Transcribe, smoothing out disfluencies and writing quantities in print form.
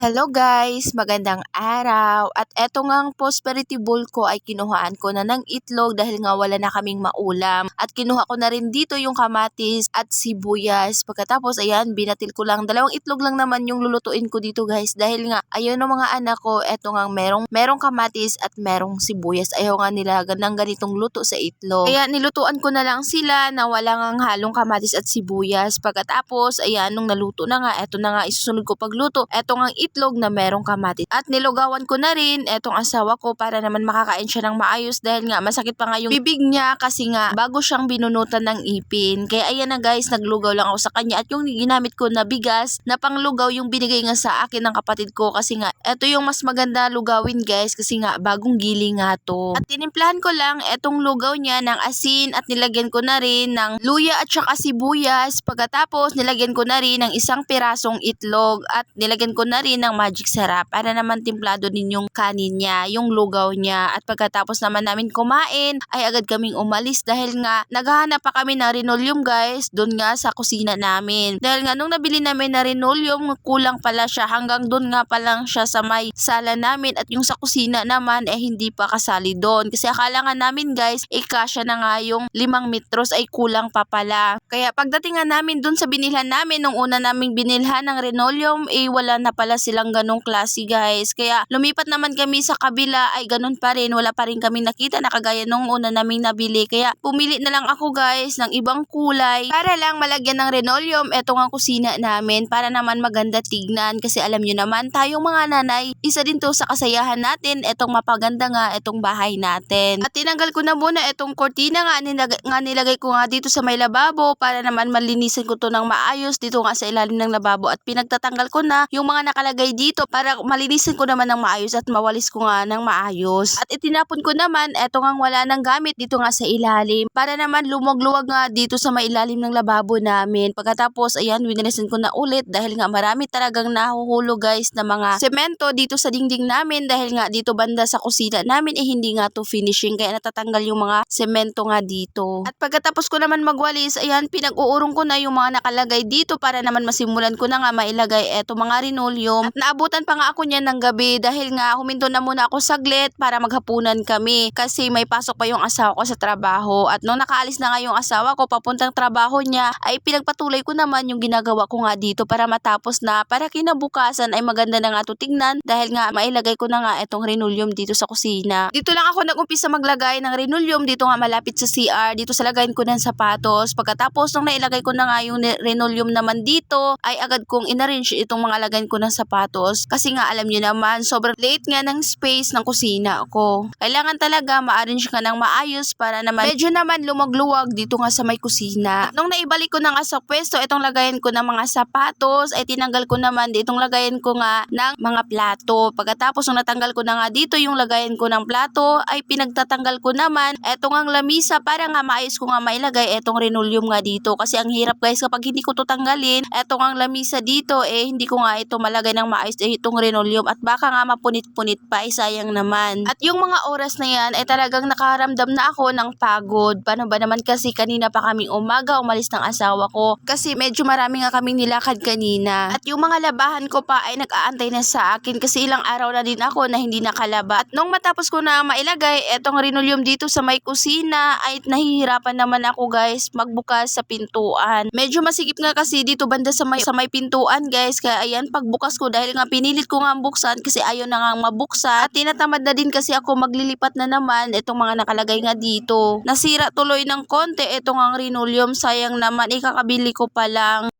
Hello guys, magandang araw. At eto ngang prosperity bowl ko ay kinuhaan ko na ng itlog dahil nga wala na kaming maulam. At kinuha ko na rin dito yung kamatis at sibuyas. Pagkatapos ayan, binatil ko lang. Dalawang itlog lang naman yung lulutuin ko dito guys dahil nga ayun ng mga anak ko, eto nga merong kamatis at merong sibuyas. Ayaw nga nila ng ganitong luto sa itlog. Kaya nilutuan ko na lang sila na wala ngang halong kamatis at sibuyas. Pagkatapos ayan, nung naluto na nga, eto na nga isusunod ko pagluto. Eto nga itlog na merong kamatis. At nilugawan ko na rin etong asawa ko para naman makakain siya ng maayos dahil nga masakit pa nga yung bibig niya kasi nga bago siyang binunutan ng ipin. Kaya ayan na guys, naglugaw lang ako sa kanya at yung ginamit ko na bigas na panglugaw yung binigay nga sa akin ng kapatid ko kasi nga eto yung mas maganda lugawin guys kasi nga bagong giling nga to. At tinimplahan ko lang etong lugaw niya ng asin at nilagyan ko na rin ng luya at saka sibuyas. Pagkatapos nilagyan ko na rin ng isang pirasong itlog at nilagyan ko na rin ng magic sarap para naman timplado din yung kanin niya, yung lugaw niya. At pagkatapos naman namin kumain ay agad kaming umalis dahil nga naghahanap pa kami ng linoleum guys doon nga sa kusina namin. Dahil nga nung nabili namin na linoleum, kulang pala siya, hanggang doon nga pa lang siya sa may sala namin at yung sa kusina naman hindi pa kasali doon. Kasi akala nga namin guys, kasya na nga yung 5 metros ay kulang pa pala. Kaya pagdating nga namin doon sa binilhan namin, nung una naming binilhan ng linoleum wala na pala silang ganong klase guys. Kaya lumipat naman kami sa kabila ay ganun pa rin, wala pa rin kami nakita na kagaya nung una naming nabili. Kaya pumili na lang ako guys ng ibang kulay para lang malagyan ng linoleum etong ang kusina namin para naman maganda tignan. Kasi alam nyo naman tayong mga nanay, isa din to sa kasayahan natin etong mapaganda nga etong bahay natin. At tinanggal ko na muna etong kortina nga nilagay ko nga dito sa may lababo para naman malinisin ko to ng maayos dito nga sa ilalim ng lababo. At pinagtatanggal ko na yung mga nakalagay dito para malinisin ko naman ng maayos at mawalis ko nga ng maayos. At itinapon ko naman eto nga wala nang gamit dito nga sa ilalim para naman lumwag-luwag nga dito sa mailalim ng lababo namin. Pagkatapos ayan, winilisin ko na ulit dahil nga marami talagang nahuhulog guys na mga semento dito sa dingding namin dahil nga dito banda sa kusina namin hindi nga to finishing kaya natatanggal yung mga semento nga dito. At pagkatapos ko naman magwalis, ayan, pinag-uurong ko na yung mga nakalagay dito para naman masimulan ko na nga mailagay eto mga linoleum. At naabutan pa nga ako niyan ng gabi dahil nga huminto na muna ako saglit para maghapunan kami kasi may pasok pa yung asawa ko sa trabaho. At nung nakaalis na nga yung asawa ko papuntang trabaho niya ay pinagpatuloy ko naman yung ginagawa ko nga dito para matapos na para kinabukasan ay maganda na nga to tingnan dahil nga mailagay ko na nga etong linoleum dito sa kusina. Dito lang ako nag-umpisa maglagay ng linoleum dito nga malapit sa CR, dito sa lagayin ko ng sapatos. Pagkatapos nung nailagay ko na nga yung linoleum naman dito ay agad kong inarrange itong mga lagayin ko ng sapatos kasi nga alam niyo naman sobrang late nga ng space ng kusina ko. Kailangan talaga ma-arrange ka ng maayos para naman medyo naman lumagluwag dito nga sa may kusina. At nung naibalik ko na nga sa pwesto itong lagayin ko ng mga sapatos ay tinanggal ko naman ditong lagayin ko nga ng mga plato. Pagkatapos nung natanggal ko na nga dito yung lagayin ko ng plato ay pinagtatanggal ko naman etong ang lamisa para nga maayos ko nga mailagay etong linoleum nga dito kasi ang hirap guys kapag hindi ko to tanggalin etong ang lamisa dito hindi ko nga ito malagay ng maayos itong linoleum at baka nga mapunit-punit pa sayang naman. At yung mga oras na yan ay talagang nakaramdam na ako ng pagod. Paano ba naman kasi kanina pa kaming umaga umalis ng asawa ko kasi medyo marami nga kaming nilakad kanina. At yung mga labahan ko pa ay nag-aantay na sa akin kasi ilang araw na din ako na hindi nakalaba. At nung matapos ko na mailagay etong linoleum dito sa may kusina ay nahihirapan naman ako guys magbukas sa pintuan. Medyo masikip nga kasi dito banda sa may pintuan guys kaya ayan pagbukas ko dahil nga pinilit ko nga buksan kasi ayaw na nga mabuksan at tinatamad na din kasi ako maglilipat na naman itong mga nakalagay nga dito. Nasira tuloy ng konti itong ang linoleum, sayang naman ikakabili ko pa lang.